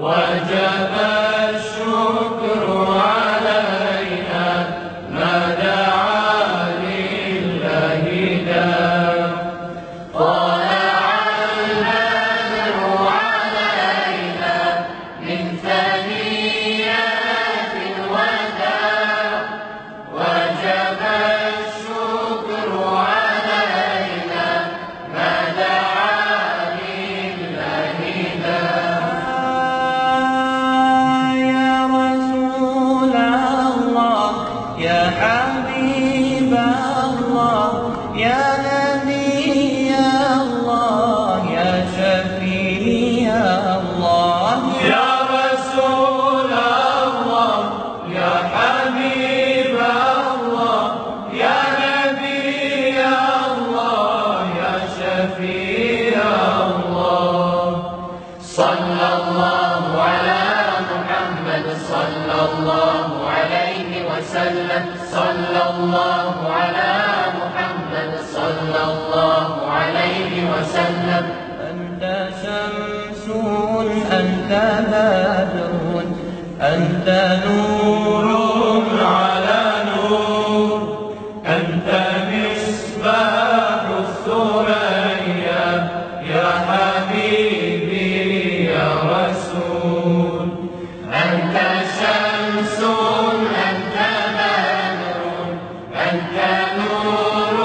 وجب الشكر علينا ما دعا لله داع. طلع البدر علينا من ثنيات الوداع وجب الشكر علينا ما دعا لله داع. يا حبيب الله يا نبي الله يا شفيع الله. يا رسول الله يا حبيب الله يا نبي الله يا شفيع الله. صلى الله على محمد صلى الله عليه وسلم. صلى الله على محمد صلى الله عليه وسلم. أنت شمس أنت بدر أنت نور على نور أنت مصباح الثريا يا حبيبي يا رسول. أنت شمس أنت بدر أنت نور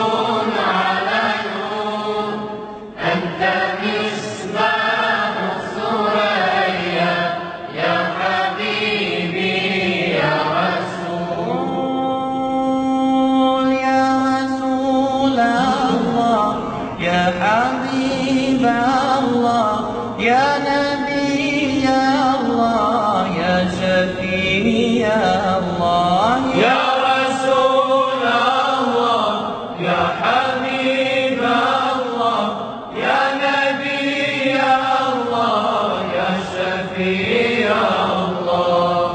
على نور أنت مصباح الثريا يا حبيبي يا رسول. يا رسول الله يا حبيب الله يا نبي الله يا شفيع الله. يا رسول الله يا حبيب الله يا نبي الله يا شفيع الله.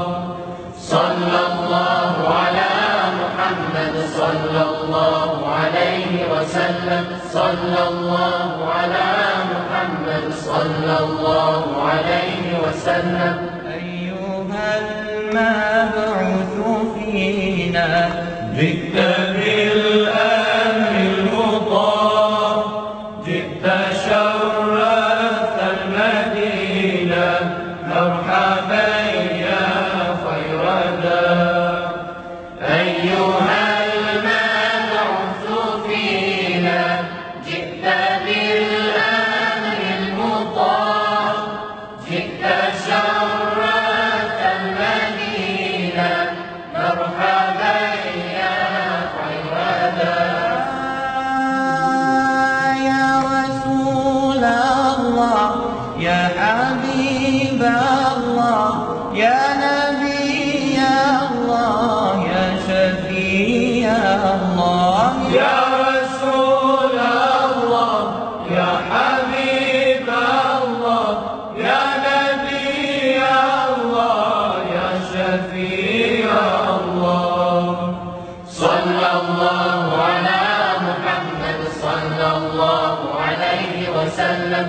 صلى الله على محمد صلى الله عليه وسلم. صلى الله على محمد صلى الله عليه وسلم. أيها المبعوث فينا جئت بالأمر المطاع جئت شرفت المدينة مرحبا يا خير داع. أيها المبعوث فينا جئت بالأمر المطاع جئت شرفت المدينة مرحبا يا خير داع. يا رسول الله يا حبيب الله يا نبي الله يا شفيع الله. يا رسول الله يا حبيب الله يا نبي الله يا شفيع الله. صلى الله على محمد صلى الله عليه وسلم.